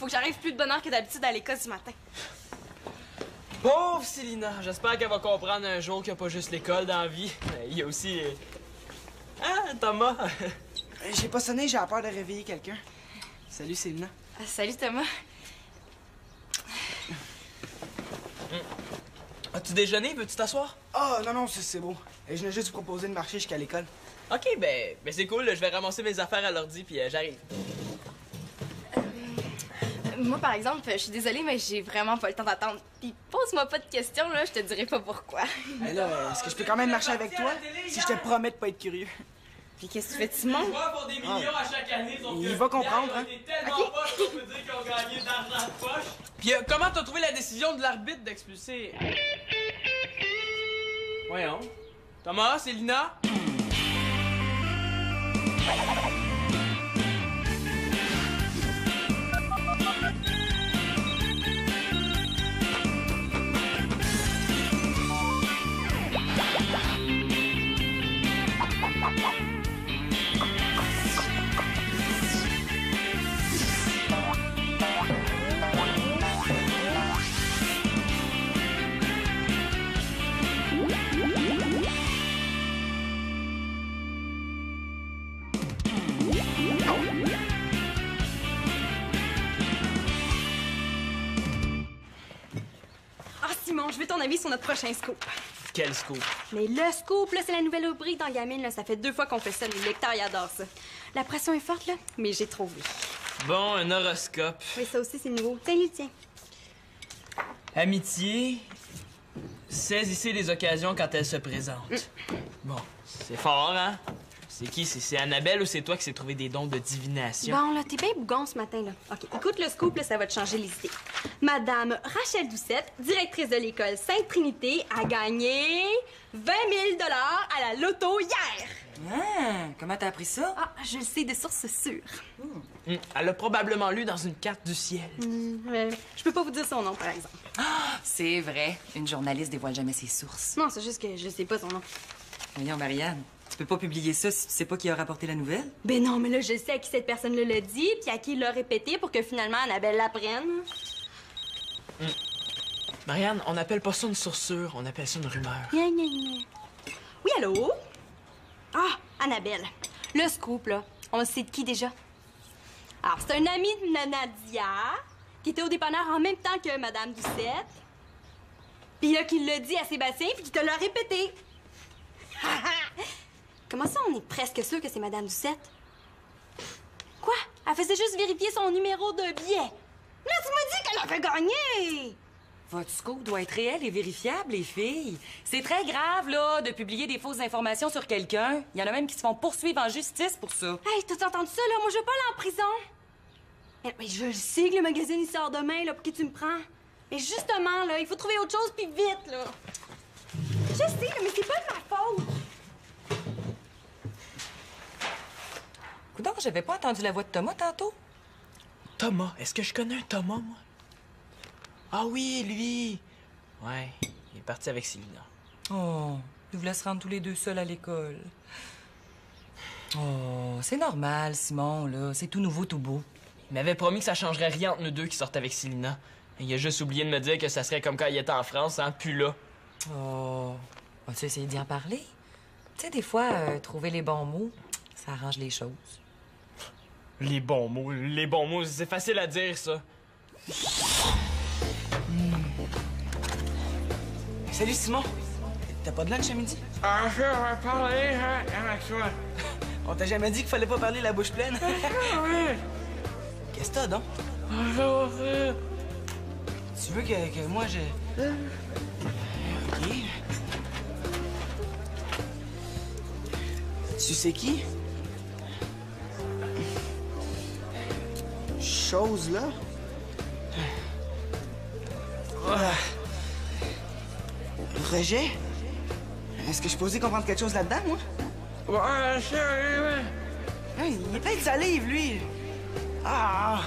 faut que j'arrive plus de bonne heure que d'habitude à l'école ce matin. Pauvre Célina, j'espère qu'elle va comprendre un jour qu'il n'y a pas juste l'école dans la vie. Il y a aussi... Ah, Thomas! J'ai pas sonné, j'ai peur de réveiller quelqu'un. Salut, Célina. Salut, Thomas. As-tu déjeuné? Veux-tu t'asseoir? Ah, non, c'est beau. Je venais juste vous proposer de marcher jusqu'à l'école. OK, ben c'est cool, je vais ramasser mes affaires à l'ordi, puis j'arrive. Moi, par exemple, je suis désolée, mais j'ai vraiment pas le temps d'attendre. Puis pose-moi pas de questions, là, je te dirai pas pourquoi. Mais là, est-ce que je peux quand même marcher avec toi? Si je te promets de pas être curieux. Puis qu'est-ce que tu fais de Simon? Ils vont pour des millions à chaque année, sauf Il que va comprendre, hier, hein? ils ont été tellement poches qu'on peut dire qu'ils ont gagné de l'argent de poche. Puis comment t'as trouvé la décision de l'arbitre d'expulser... Voyons. Thomas, Célina? Je veux ton avis sur notre prochain scoop. Quel scoop? Mais le scoop, là, c'est la nouvelle rubrique dans Gamine, là. Ça fait 2 fois qu'on fait ça. Les lecteurs, ils adorent ça. La pression est forte, là, mais j'ai trouvé. Bon, un horoscope. Oui, ça aussi, c'est nouveau. Salut, tiens. Amitié. Saisissez les occasions quand elles se présentent. Bon, c'est fort, hein? C'est qui? C'est Annabelle ou c'est toi qui s'est trouvé des dons de divination? Bon, là, t'es bien bougon ce matin, là. OK, écoute le scoop, là, ça va te changer les idées. Madame Rachel Doucette, directrice de l'école Sainte-Trinité, a gagné 20 000 à la loto hier. Ah, comment t'as appris ça? Ah, je le sais de sources sûres. Elle l'a probablement lu dans une carte du ciel. Je peux pas vous dire son nom, par exemple. Ah, c'est vrai. Une journaliste dévoile jamais ses sources. Non, c'est juste que je sais pas son nom. Voyons, Marianne, tu peux pas publier ça si tu sais pas qui a rapporté la nouvelle? Ben non, mais là, je sais à qui cette personne-là l'a dit, puis à qui il l'a répété pour que finalement Annabelle l'apprenne. Marianne, on n'appelle pas ça une source sûre, on appelle ça une rumeur. Oui, allô? Ah, Annabelle. Le scoop, là, on le sait de qui déjà? Alors, c'est un ami de Nadia, qui était au dépanneur en même temps que Madame Doucette. Puis là, qui l'a dit à Sébastien, puis qui te l'a répété. Comment ça, on est presque sûr que c'est Madame Doucette? Quoi? Elle faisait juste vérifier son numéro de billet. Là, tu m'as dit qu'elle avait gagné! Votre scoop doit être réel et vérifiable, les filles. C'est très grave, là, de publier des fausses informations sur quelqu'un. Il y en a même qui se font poursuivre en justice pour ça. Hey, t'as entendu ça, là? Moi, je veux pas aller en prison. Mais je le sais que le magazine, il sort demain, là, pour qui tu me prends. Mais justement, là, il faut trouver autre chose, puis vite, là. Je sais, là, mais c'est pas de ma faute. Coudonc, j'avais pas entendu la voix de Thomas tantôt. Thomas? Est-ce que je connais un Thomas, moi? Ah oui, lui! Ouais, il est parti avec Célina. Oh, ils voulaient se rendre tous les deux seuls à l'école. Oh, c'est normal, Simon, là. C'est tout nouveau, tout beau. Il m'avait promis que ça changerait rien entre nous deux qui sortent avec Célina. Il a juste oublié de me dire que ça serait comme quand il était en France, hein, plus là. Oh, as-tu essayé d'y en parler? Tu sais, des fois, trouver les bons mots, ça arrange les choses. Les bons mots, c'est facile à dire, ça. Salut, Simon. T'as pas de lunch à midi? Ah, je vais parler avec toi. On t'a jamais dit qu'il fallait pas parler la bouche pleine? Oui. Qu'est-ce que t'as, donc? Tu veux que moi, je... OK. Tu sais qui? Chose, là? Rejet? Est-ce que je suis posé comprendre quelque chose là-dedans, moi? Ouais, sérieux, Hey, il est plein de salive, lui. Ah!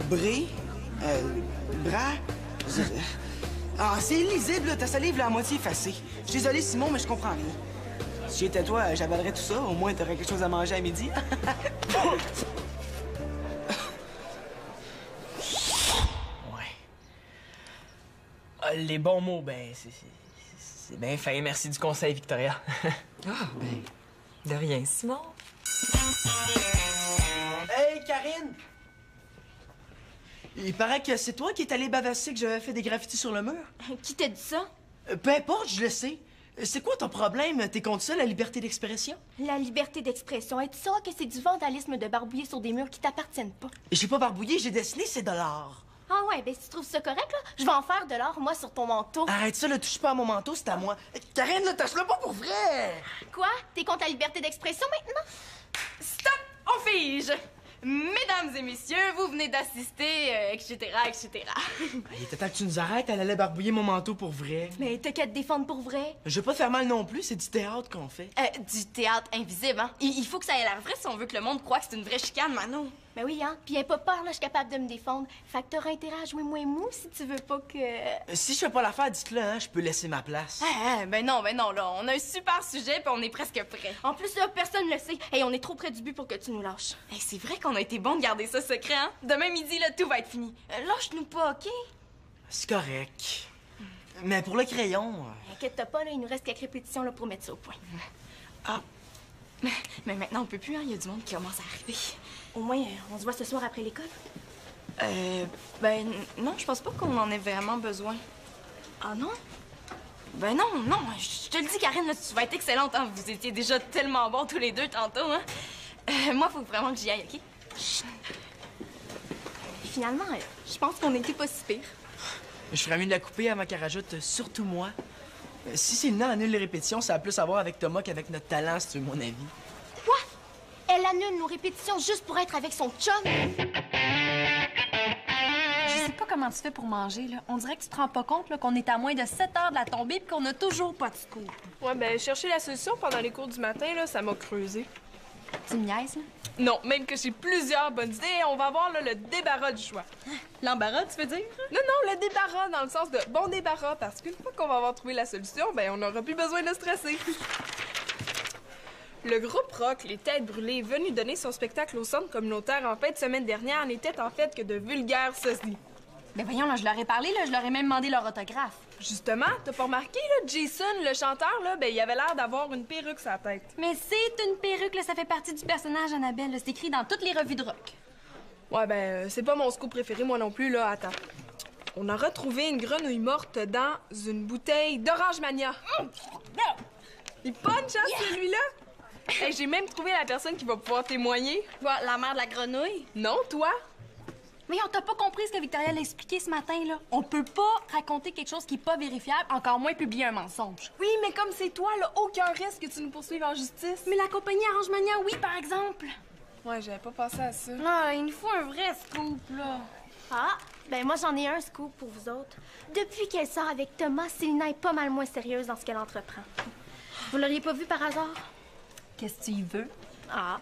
Bré? Bras? Ah, c'est illisible, là. Ta salive, là, à moitié effacée. Je suis désolé, Simon, mais je comprends rien. Si j'étais toi, j'avalerais tout ça. Au moins, t'aurais quelque chose à manger à midi. Ouais. Ah, les bons mots, ben, c'est bien fait. Merci du conseil, Victoria. Ah, ben, de rien, Simon. Hey, Karine! Il paraît que c'est toi qui es allé bavasser que j'avais fait des graffitis sur le mur. Qui t'a dit ça? Peu importe, je le sais. C'est quoi ton problème? T'es contre ça, la liberté d'expression? La liberté d'expression. Es-tu sûr que c'est du vandalisme de barbouiller sur des murs qui t'appartiennent pas? J'ai pas barbouillé, j'ai dessiné, c'est de l'art. Ah ouais, ben si tu trouves ça correct, là, je vais en faire de l'or, moi, sur ton manteau. Arrête ça, là, touche pas à mon manteau, c'est à moi. Karine, là, touche-le pas pour vrai! Quoi? T'es contre la liberté d'expression maintenant? Stop! On fige! Mesdames et messieurs, vous venez d'assister, etc., etc. Il était temps que tu nous arrêtes, elle allait barbouiller mon manteau pour vrai. Mais t'as qu'à te défendre pour vrai. Je veux pas te faire mal non plus, c'est du théâtre qu'on fait. Du théâtre invisible, hein? Il faut que ça ait l'air vrai si on veut que le monde croie que c'est une vraie chicane, Manon. Ben oui, hein? Puis aie pas peur, là, je suis capable de me défendre. Fait que t'auras intérêt à jouer moins mou si tu veux pas que... Si je fais pas l'affaire, dites-le, hein, je peux laisser ma place. Ben non, là, on a un super sujet puis on est presque prêt. En plus, là, personne le sait. Et on est trop près du but pour que tu nous lâches. Hey, c'est vrai qu'on a été bon de garder ça secret, hein? Demain midi, là, tout va être fini. Lâche-nous pas, OK? C'est correct. Mais pour le crayon... Inquiète-toi pas, là, il nous reste quelques répétitions là, pour mettre ça au point. Ah. Mais maintenant, on peut plus, hein? Il y a du monde qui commence à arriver. Au moins, on se voit ce soir après l'école. Ben non, je pense pas qu'on en ait vraiment besoin. Ah non? Ben non, je te le dis, Karine, là, tu vas être excellente, hein? Vous étiez déjà tellement bons tous les deux tantôt, hein? Moi, faut vraiment que j'y aille, OK? Finalement, je pense qu'on était pas si pire. Je ferais mieux de la couper avant qu'elle rajoute surtout moi. Si Célina annule les répétitions, ça a plus à voir avec Thomas qu'avec notre talent, si tu veux mon avis. Quoi? Elle annule nos répétitions juste pour être avec son chum? Je sais pas comment tu fais pour manger, là. On dirait que tu te rends pas compte, là, qu'on est à moins de 7 heures de la tombée puis qu'on a toujours pas de scoop. Ouais, ben, chercher la solution pendant les cours du matin, là, ça m'a creusé. Tu me niaises, là? Non, même que j'ai plusieurs bonnes idées et on va avoir là, le débarras du choix. L'embarras, tu veux dire? Non, le débarras dans le sens de bon débarras, parce qu'une fois qu'on va avoir trouvé la solution, ben, on n'aura plus besoin de stresser. Le groupe rock Les Têtes Brûlées, venu donner son spectacle au centre communautaire en fin de semaine dernière, n'était en fait que de vulgaires sosies. Ben voyons, là, je leur ai parlé, là, je leur ai même demandé leur autographe. Justement, t'as pas remarqué, là, Jason, le chanteur, là, ben, il avait l'air d'avoir une perruque sur la tête. Mais c'est une perruque, là, ça fait partie du personnage Annabelle, là. C'est écrit dans toutes les revues de rock. Ouais, ben, c'est pas mon scoop préféré, moi non plus, là. Attends. On a retrouvé une grenouille morte dans une bouteille d'Orange Mania. Il punch, hein, celui-là? Hey, j'ai même trouvé la personne qui va pouvoir témoigner. Quoi, la mère de la grenouille? Non, toi? Mais on t'a pas compris ce que Victoria l'a expliqué ce matin, là. On peut pas raconter quelque chose qui est pas vérifiable, encore moins publier un mensonge. Oui, mais comme c'est toi, là, aucun risque que tu nous poursuives en justice. Mais la compagnie Arrange Mania, oui, par exemple. Ouais, j'avais pas pensé à ça. Ah, il nous faut un vrai scoop, là. Ah, ben moi j'en ai un scoop pour vous autres. Depuis qu'elle sort avec Thomas, Célina est pas mal moins sérieuse dans ce qu'elle entreprend. Vous l'auriez pas vu par hasard? Qu'est-ce que tu y veux? Ah.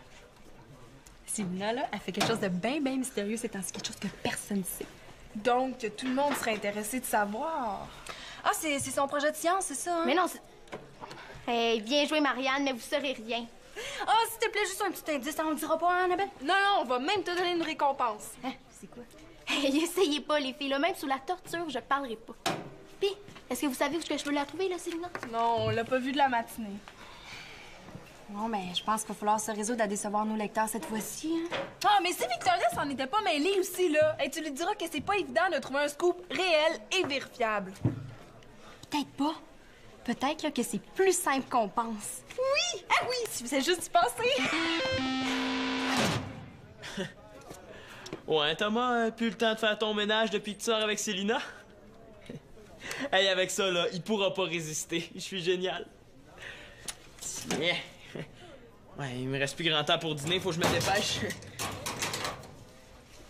Célina, là, elle fait quelque chose de bien mystérieux ces temps-ci, quelque chose que personne ne sait. Donc, tout le monde serait intéressé de savoir. Ah, c'est son projet de science, c'est ça, hein? Mais non, c'est... Hey, bien joué, Marianne, mais vous saurez rien. Ah, s'il te plaît, juste un petit indice, on le dira pas, hein, Annabelle? Non, on va même te donner une récompense. Hein, c'est quoi? Hey, essayez pas, les filles, là. Même sous la torture, je parlerai pas. Puis, est-ce que vous savez où est-ce que je peux la trouver, là, Célina? Non, on l'a pas vu de la matinée. Bon, ben, je pense qu'il va falloir se résoudre à décevoir nos lecteurs cette fois-ci, hein? Ah, mais si Victoria s'en était pas mêlée aussi, là, et tu lui diras que c'est pas évident de trouver un scoop réel et vérifiable. Peut-être pas. Peut-être là, que c'est plus simple qu'on pense. Oui! Ah oui! Si vous avez juste y penser! Ouais, Thomas, plus le temps de faire ton ménage depuis que tu sors avec Célina? Hey, avec ça, là, il pourra pas résister. Je suis génial. Tiens. Ouais, il me reste plus grand temps pour dîner, faut que je me dépêche.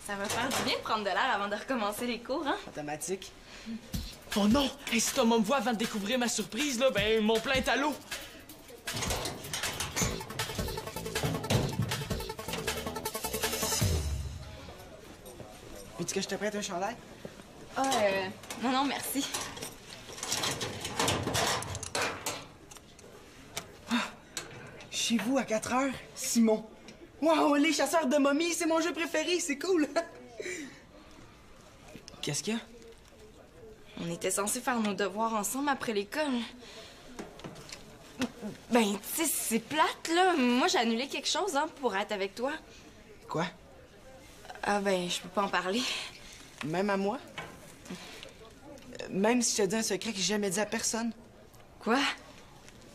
Ça va faire du bien de prendre de l'air avant de recommencer les cours, hein? Automatique. Oh non! Hey, si Thomas me voit avant de découvrir ma surprise, là, ben, mon plein est à l'eau. Veux-tu que je te prête un chandail? Ah, non, merci. Chez vous à 4 heures, Simon. Wow, les chasseurs de momies, c'est mon jeu préféré, c'est cool. Qu'est-ce qu'il y a? On était censés faire nos devoirs ensemble après l'école. Ben, tu sais, c'est plate, là. Moi, j'ai annulé quelque chose, hein, pour être avec toi. Quoi? Ah, ben, je peux pas en parler. Même à moi? Même si je te dis un secret que j'ai jamais dit à personne? Quoi?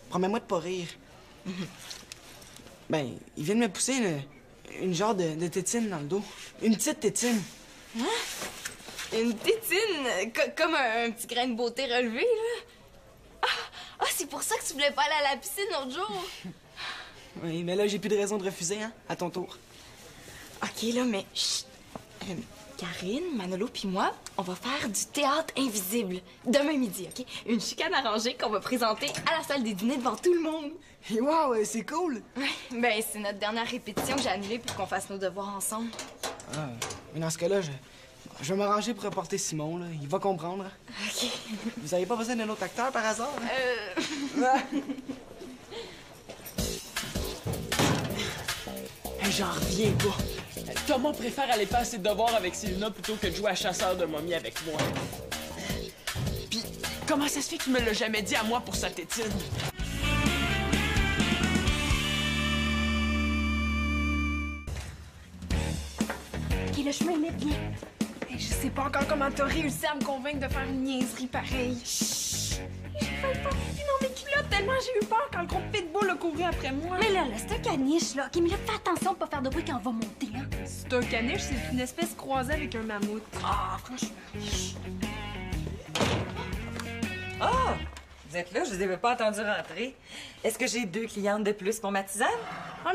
Promets-moi de pas rire. Ben, il vient de me pousser une genre de tétine dans le dos. Une petite tétine. Hein? Une tétine? Comme un petit grain de beauté relevé, là? Ah, c'est pour ça que tu voulais pas aller à la piscine l'autre jour? Oui, mais là, j'ai plus de raison de refuser, hein? À ton tour. OK, là, mais... Chut. Karine, Manolo puis moi, on va faire du théâtre invisible. Demain midi, OK? Une chicane arrangée qu'on va présenter à la salle des dîners devant tout le monde. Et wow, c'est cool! Ouais, ben, c'est notre dernière répétition que j'ai annulée pour qu'on fasse nos devoirs ensemble. Ah, mais dans ce cas-là, je vais m'arranger pour reporter Simon, là. Il va comprendre. OK. Vous avez pas besoin d'un autre acteur, par hasard? Hey, j'en reviens pas. Thomas préfère aller faire ses devoirs avec Célina plutôt que de jouer à chasseur de momies avec moi. Puis, comment ça se fait qu'il me l'a jamais dit à moi pour sa tétine? OK, le chemin est bien. Hey, je sais pas encore comment t'as réussi à me convaincre de faire une niaiserie pareille. J'ai failli faire pipi dans mes culottes tellement j'ai eu peur quand le gros pitbull a couru après moi. Mais là, c'est un caniche, là. OK, mais là, fais attention de pas faire de bruit quand on va monter, hein. C'est un caniche, c'est une espèce croisée avec un mammouth. Ah, franchement. Ah! Vous êtes là, je vous avais pas entendu rentrer. Est-ce que j'ai 2 clientes de plus pour ma tisane? Oh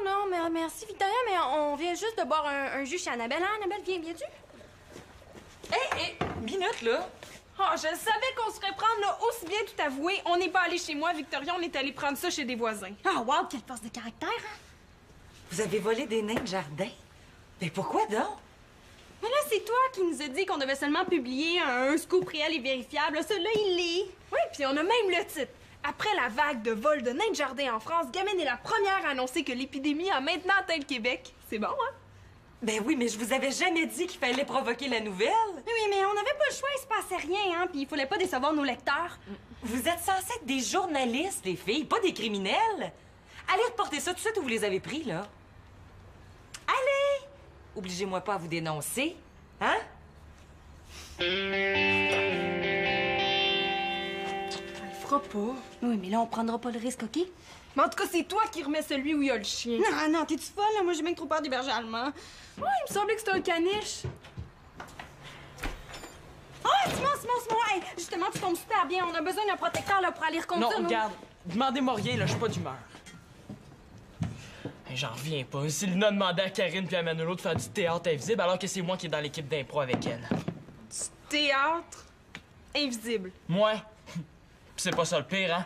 non, mais merci, Victoria, mais on vient juste de boire un jus chez Annabelle. Hein, Annabelle, viens-tu? Hé, minute, là! Oh, je savais qu'on se ferait prendre, là, aussi bien tout avouer. On n'est pas allé chez moi, Victoria, on est allé prendre ça chez des voisins. Ah, wow, quelle force de caractère, hein? Vous avez volé des nains de jardin? Mais pourquoi donc? Mais là, c'est toi qui nous as dit qu'on devait seulement publier un scoop réel et vérifiable. Celui-là, il l'est. Oui, puis on a même le titre. Après la vague de vol de nains de jardin en France, Gamine est la première à annoncer que l'épidémie a maintenant atteint le Québec. C'est bon, hein? Ben oui, mais je vous avais jamais dit qu'il fallait provoquer la nouvelle. Oui, mais on n'avait pas le choix, il se passait rien, hein, puis il fallait pas décevoir nos lecteurs. Vous êtes censés être des journalistes, les filles, pas des criminels. Allez reporter ça tout de suite où vous les avez pris, là. Allez! Obligez-moi pas à vous dénoncer, hein? Elle fera pas. Oui, mais là, on prendra pas le risque, OK? Mais en tout cas, c'est toi qui remets celui où il y a le chien. Non, t'es-tu folle, là? Moi, j'ai même trop peur des bergers allemands. Ouais, il me semblait que c'était un caniche. Oh, Simon! Hey, justement, tu tombes super bien. On a besoin d'un protecteur, là, pour aller reconduire. Non, regarde, demandez-moi rien, là, je suis pas d'humeur. Hey, j'en reviens pas. Célina a demandé à Karine puis à Manolo de faire du théâtre invisible alors que c'est moi qui est dans l'équipe d'impro avec elle. Théâtre invisible. Moi? Pis c'est pas ça le pire, hein?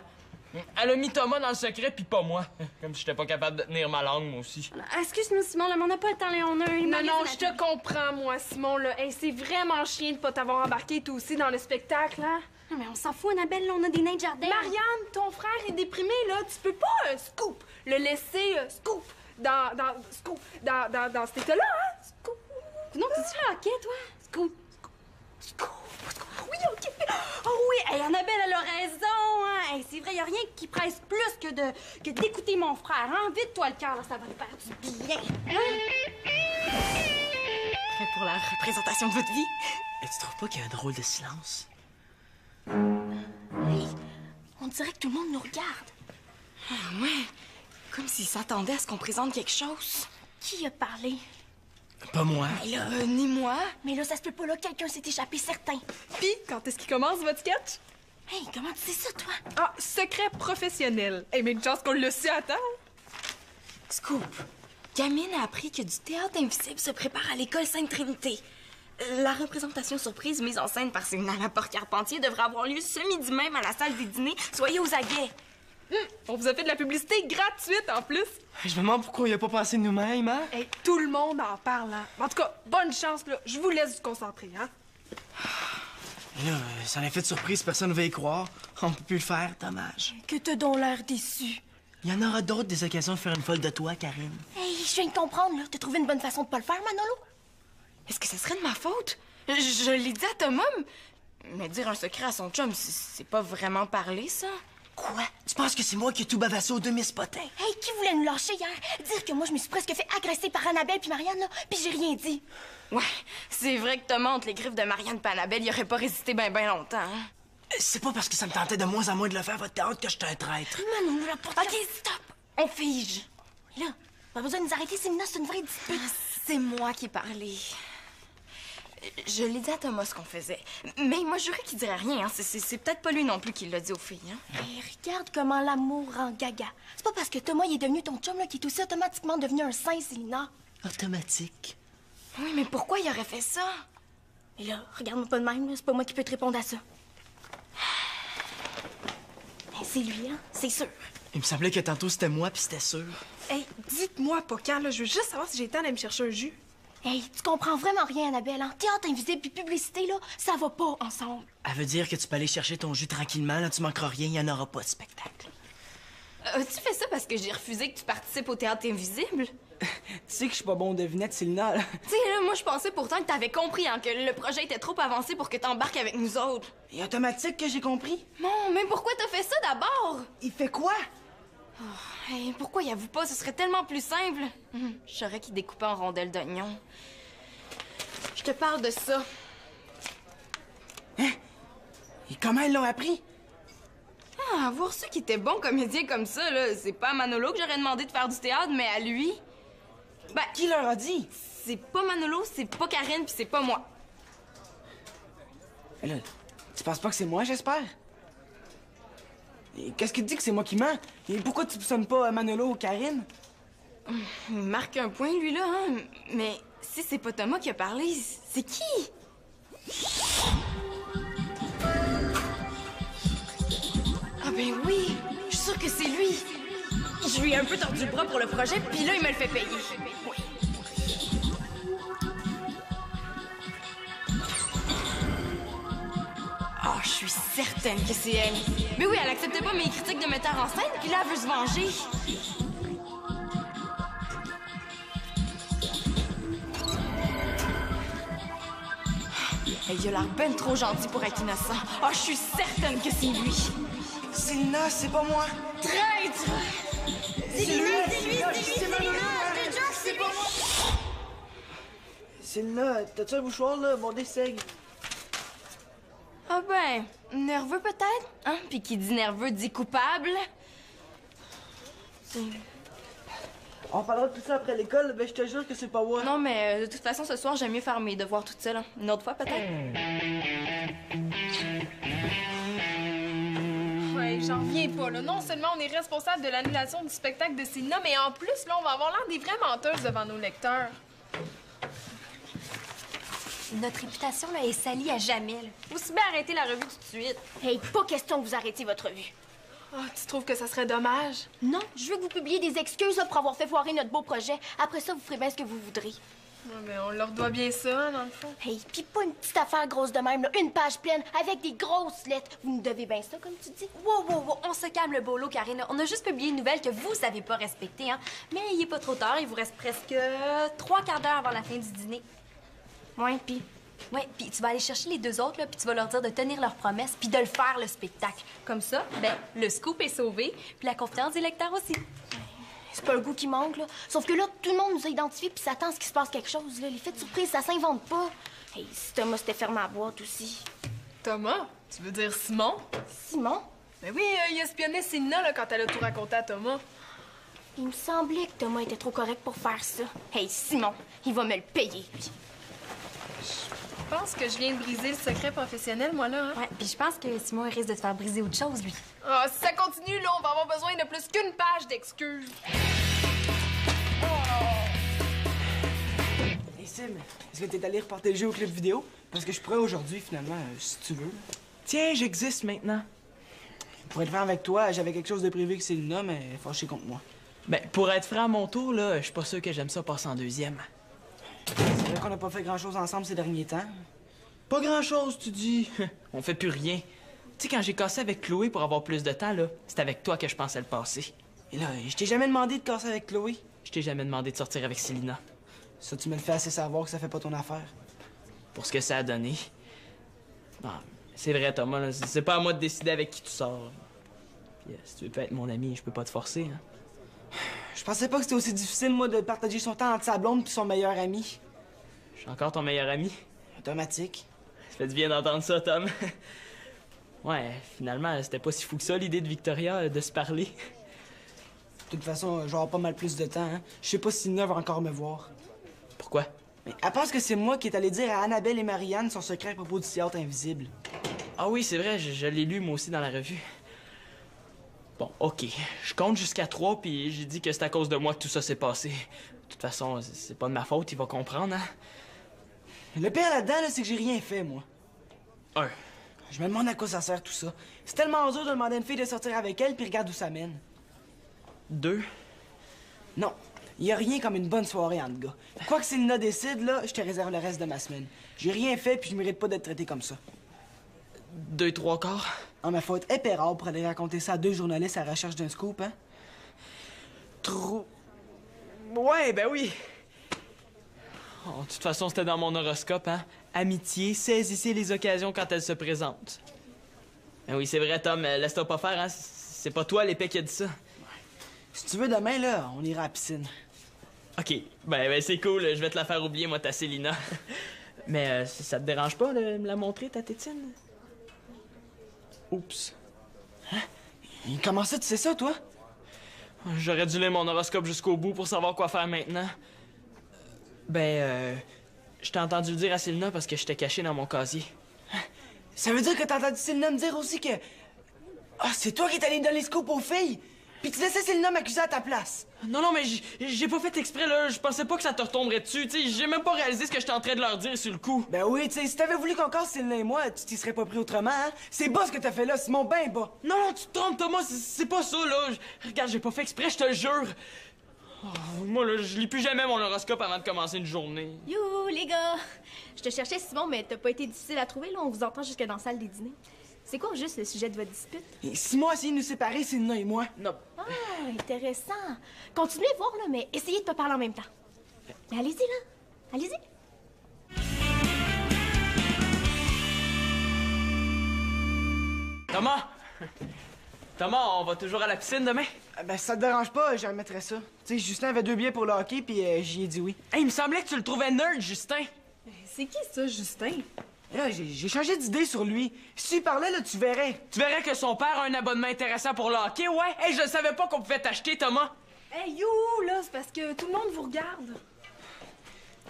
Elle a mis Thomas dans le secret puis pas moi. Comme si j'étais pas capable de tenir ma langue, moi aussi. Excuse-nous, Simon, là, mais on n'a pas le temps, là. On a une Non, je te comprends, moi, Simon, là. Hey, c'est vraiment chien de pas t'avoir embarqué, toi aussi, dans le spectacle, hein? Non, mais on s'en fout, Annabelle, là, on a des nains de jardin. Marianne, ton frère est déprimé, là. Tu peux pas, Scoop, le laisser, Scoop, dans cet état-là, hein? Scoop. Non, t'es-tu là, OK, toi? Scoop. Oui, OK. Oh oui, hey, Annabelle, elle a raison, hein. Hey, c'est vrai, y a rien qui presse plus que d'écouter mon frère, hein. Vide-toi le cœur, là, ça va te faire du bien. Prêt pour la représentation de votre vie? Et tu trouves pas qu'il y a un drôle de silence? Hey, on dirait que tout le monde nous regarde. Ah, ouais. Comme s'ils s'attendaient à ce qu'on présente quelque chose. Qui a parlé? Pas moi. Mais là, ni moi. Mais là, ça se peut pas, là, quelqu'un s'est échappé, certain. Puis, quand est-ce qu'il commence, votre sketch? Hey, comment tu sais ça, toi? Ah, secret professionnel. Hey, mais une chance qu'on le sait à temps. Scoop. Gamine a appris que du théâtre invisible se prépare à l'école Sainte-Trinité. La représentation surprise mise en scène par Célina Laporte-Carpentier devrait avoir lieu ce midi même à la salle des dîners. Soyez aux aguets. On vous a fait de la publicité gratuite, en plus. Je me demande pourquoi il a pas pensé de nous-mêmes, hein? Hey, tout le monde en parle, hein? En tout cas, bonne chance, là. Je vous laisse vous concentrer, hein? Là, ça en effet de surprise, personne ne va y croire. On peut plus le faire, dommage. Que t'as donc l'air déçu. Il y en aura d'autres des occasions de faire une folle de toi, Karine. Hey, je viens de comprendre, là. T'as trouvé une bonne façon de pas le faire, Manolo? Est-ce que ça serait de ma faute? Je l'ai dit à Thomas, mais dire un secret à son chum, c'est pas vraiment parler, ça. Quoi? Tu penses que c'est moi qui ai tout bavassé aux 2000 potins? Hey, qui voulait nous lâcher hier? Dire que moi, je me suis presque fait agresser par Annabelle puis Marianne, là, puis j'ai rien dit. Ouais, c'est vrai que Thomas, entre les griffes de Marianne et Annabelle, il aurait pas résisté ben longtemps, hein? C'est pas parce que ça me tentait de moins en moins de le faire votre théâtre que je suis un traître. Manon, la porte. OK, stop! On fige. Là, pas besoin de nous arrêter, Célina, c'est une vraie dispute. C'est moi qui ai parlé. Je l'ai dit à Thomas ce qu'on faisait. Mais il m'a juré qu'il dirait rien. Hein. C'est peut-être pas lui non plus qui l'a dit aux filles. Hein. Hey, regarde comment l'amour rend gaga. C'est pas parce que Thomas il est devenu ton chum là, qu'il est aussi automatiquement devenu un saint, Célina. Automatique? Oui, mais pourquoi il aurait fait ça? Mais là, regarde-moi pas de même. C'est pas moi qui peux te répondre à ça. Ben, c'est lui, hein? C'est sûr. Il me semblait que tantôt c'était moi puis c'était sûr. Hey, dites-moi pas quand, là. Je veux juste savoir si j'ai le temps d'aller me chercher un jus. Hey, tu comprends vraiment rien, Annabelle, hein? Théâtre invisible puis publicité, là, ça va pas ensemble. Elle veut dire que tu peux aller chercher ton jus tranquillement, là, tu manqueras rien, il y en aura pas de spectacle. As-tu fait ça parce que j'ai refusé que tu participes au théâtre invisible? Tu sais que je suis pas bon aux devinettes, Célina, là. Tu sais, là, moi, je pensais pourtant que t'avais compris, hein, que le projet était trop avancé pour que t'embarques avec nous autres. Et automatique que j'ai compris. Non, mais pourquoi t'as fait ça d'abord? Il fait quoi? Oh, hey, pourquoi y avoue pas? Ce serait tellement plus simple. Je saurais qu'il découpait en rondelles d'oignon. Je te parle de ça. Hein? Et comment ils l'ont appris? Ah, voir ceux qui étaient bons comédiens comme ça, là, c'est pas à Manolo que j'aurais demandé de faire du théâtre, mais à lui. Ben, Qui leur a dit? c'est pas Manolo, c'est pas Karine, puis c'est pas moi. Là, tu penses pas que c'est moi, j'espère? Et qu'est-ce qui te dit que c'est moi qui mens? Et pourquoi tu sonnes pas Manolo ou Karine? Il marque un point, lui, là, hein? Mais si c'est pas Thomas qui a parlé, c'est qui? Ah ben oui! Je suis sûre que c'est lui! Je lui ai un peu tordu le bras pour le projet, puis là, il me le fait payer. Oui. Ah, je suis certaine que c'est elle. Mais oui, elle acceptait pas mes critiques de metteur en scène, puis là, elle veut se venger. Il a l'air ben trop gentil pour être innocent. Ah, je suis certaine que c'est lui. Célina, c'est pas moi. Traître! C'est lui, c'est Manolo. C'est pas moi. Célina, t'as-tu un mouchoir, là? Mon dessaigne. Ah ben, nerveux peut-être? Hein? Puis qui dit nerveux dit coupable. On parlera de tout ça après l'école, mais je te jure que c'est pas moi. Non, mais de toute façon, ce soir, j'aime mieux faire mes devoirs toute seule. Hein. Une autre fois, peut-être? Ouais, j'en reviens pas, là. Non seulement on est responsable de l'annulation du spectacle de Célina, mais en plus, là, on va avoir l'air des vraies menteuses devant nos lecteurs. Notre réputation là, est salie à jamais. Là. Aussi bien arrêter la revue tout de suite. Hey, pas question que vous arrêtiez votre revue. Ah, tu trouves que ça serait dommage? Non, je veux que vous publiez des excuses là, pour avoir fait foirer notre beau projet. Après ça, vous ferez bien ce que vous voudrez. Ouais, mais on leur doit bien ça, hein, dans le fond. Hey, pis pas une petite affaire grosse de même, là. Une page pleine avec des grosses lettres. Vous nous devez bien ça, comme tu dis. Wow, on se calme le bolo, Karine. On a juste publié une nouvelle que vous savez pas respecter, hein. Mais il est pas trop tard, il vous reste presque 3 quarts d'heure avant la fin du dîner. Ouais, pis... Ouais, puis tu vas aller chercher les deux autres, là, puis tu vas leur dire de tenir leurs promesses, puis de le faire, le spectacle. Comme ça, ben, le scoop est sauvé, puis la confiance des lecteurs aussi. C'est pas un goût qui manque, là. Sauf que là, tout le monde nous a identifiés puis s'attend à ce qu'il se passe quelque chose, là. Les faits de surprise, ça s'invente pas. Hey, si Thomas s'était fermé à la boîte aussi. Thomas? Tu veux dire Simon? Simon? Ben oui, il espionnait Célina, là, quand elle a tout raconté à Thomas. Il me semblait que Thomas était trop correct pour faire ça. Hey, Simon, il va me le payer, lui. Je pense que je viens de briser le secret professionnel, moi, là. Hein? Ouais, puis je pense que Simon il risque de te faire briser autre chose, lui. Ah, si ça continue, là, on va avoir besoin de plus qu'une page d'excuses. Hey Sim, est-ce que t'es allé reporter le jeu au club vidéo? Parce que je pourrais aujourd'hui, finalement, si tu veux. Tiens, j'existe maintenant. Pour être franc avec toi, j'avais quelque chose de privé avec Célina, mais fâché contre moi. Ben, pour être franc à mon tour, là, je suis pas sûr que j'aime ça passer en deuxième. C'est vrai qu'on n'a pas fait grand-chose ensemble ces derniers temps. Pas grand-chose, tu dis. On fait plus rien. Tu sais, quand j'ai cassé avec Chloé pour avoir plus de temps, là, c'est avec toi que je pensais le passer. Et là, je t'ai jamais demandé de casser avec Chloé. Je t'ai jamais demandé de sortir avec Célina. Ça, tu me le fais assez savoir que ça fait pas ton affaire. Pour ce que ça a donné. Non, c'est vrai, Thomas, là, c'est pas à moi de décider avec qui tu sors. Puis, si tu veux pas être mon ami, je peux pas te forcer, hein. Je pensais pas que c'était aussi difficile, moi, de partager son temps entre sa blonde puis son meilleur ami. Je suis encore ton meilleur ami. Automatique. Ça fait du bien d'entendre ça, Tom. Ouais, finalement, c'était pas si fou que ça, l'idée de Victoria, de se parler. De toute façon, je vais avoir pas mal plus de temps, hein. Je sais pas si Nina va encore me voir. Pourquoi? Mais elle pense que c'est moi qui est allé dire à Annabelle et Marianne son secret à propos du théâtre invisible. Ah oui, c'est vrai, je l'ai lu moi aussi dans la revue. Bon, OK. Je compte jusqu'à 3, puis j'ai dit que c'est à cause de moi que tout ça s'est passé. De toute façon, c'est pas de ma faute, il va comprendre, hein? Le pire là-dedans, là, c'est que j'ai rien fait, moi. 1. Je me demande à quoi ça sert tout ça. C'est tellement dur de demander à une fille de sortir avec elle, puis regarde où ça mène. 2. Non, y a rien comme une bonne soirée entre gars. Quoi que Célina décide, là, je te réserve le reste de ma semaine. J'ai rien fait, puis je mérite pas d'être traité comme ça. 2 3/4. Ah, mais faut être épais rare pour aller raconter ça à 2 journalistes à la recherche d'un scoop, hein? Ouais, ben oui. Oh, de toute façon, c'était dans mon horoscope, hein? Amitié, saisissez les occasions quand elles se présentent. Ben oui, c'est vrai, Tom, laisse-toi pas faire, hein? C'est pas toi, l'épée, qui a dit ça. Si tu veux, demain, là, on ira à la piscine. OK, ben c'est cool, je vais te la faire oublier, moi, ta Célina. Mais ça te dérange pas de me la montrer, ta tétine? Oups. Hein? Comment ça, tu sais ça, toi? J'aurais dû lire mon horoscope jusqu'au bout pour savoir quoi faire maintenant. Je t'ai entendu le dire à Célina parce que j'étais caché dans mon casier. Ça veut dire que t'as entendu Célina me dire aussi que... Ah, c'est toi qui es allé donner les scoops aux filles? Puis tu laissais Célina m'accuser à ta place. Non, mais j'ai pas fait exprès, là. Je pensais pas que ça te retomberait dessus, tu sais. J'ai même pas réalisé ce que j'étais en train de leur dire sur le coup. Ben oui, tu sais, si t'avais voulu qu'on casse Célina et moi, tu t'y serais pas pris autrement, hein? C'est bas ce que t'as fait là, Simon, ben bas. Non, tu te trompes, Thomas, c'est pas ça, là. Regarde, j'ai pas fait exprès, je te le jure. Oh, moi, là, je lis plus jamais mon horoscope avant de commencer une journée. You, les gars! Je te cherchais, Simon, mais t'as pas été difficile à trouver, là. On vous entend jusque dans la salle des dîners. C'est quoi, juste, le sujet de votre dispute? Et Simon a essayé de nous séparer, Célina et moi. Non. Ah, intéressant. Continuez à voir, là, mais essayez de pas parler en même temps. Mais allez-y, là. Allez-y. Thomas, on va toujours à la piscine demain? Ben, si ça te dérange pas, je remettrais ça. Tu sais, Justin avait 2 billets pour le hockey, puis j'y ai dit oui. Hey, il me semblait que tu le trouvais nerd, Justin. C'est qui ça, Justin? Et là, j'ai changé d'idée sur lui. Si tu y parlais, là, tu verrais. Tu verrais que son père a un abonnement intéressant pour le hockey, ouais? Hey, je savais pas qu'on pouvait t'acheter, Thomas. Hey, you, là, c'est parce que tout le monde vous regarde.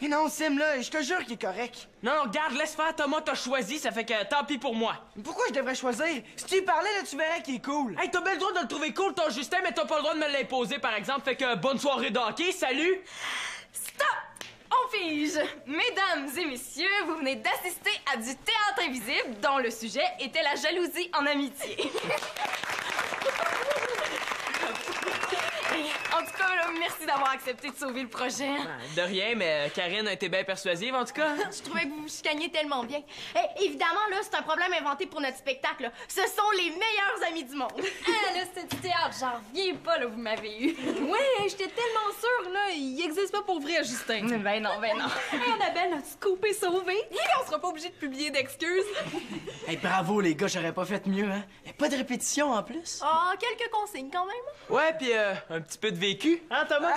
Mais non, Sim, là, je te jure qu'il est correct. Non, regarde, laisse faire, Thomas, t'as choisi, ça fait que tant pis pour moi. Mais pourquoi je devrais choisir? Si tu y parlais, là, tu verrais qu'il est cool. Hey, t'as bien le droit de le trouver cool, ton Justin, mais t'as pas le droit de me l'imposer, par exemple. Fait que bonne soirée de hockey, salut! Stop! On fige! Mesdames et messieurs, vous venez d'assister à du théâtre invisible dont le sujet était la jalousie en amitié. En tout cas, là, merci d'avoir accepté de sauver le projet. De rien, mais Karine a été bien persuasive, en tout cas. Je trouvais que vous vous chicaniez tellement bien. Et évidemment, là, c'est un problème inventé pour notre spectacle. Là. Ce sont les meilleurs amis du monde. Ah, là, c'est du théâtre, j'en reviens pas, là, vous m'avez eu. Ouais, j'étais tellement sûre, là, il existe pas pour vrai, Justin. Ben non. Hey, Annabelle, notre scoop est sauvé. On sera pas obligé de publier d'excuses. Hey, bravo, les gars, j'aurais pas fait mieux, hein? Et pas de répétition, en plus. Ah, quelques consignes, quand même. Ouais, puis un petit peu de vécu, hein, Thomas?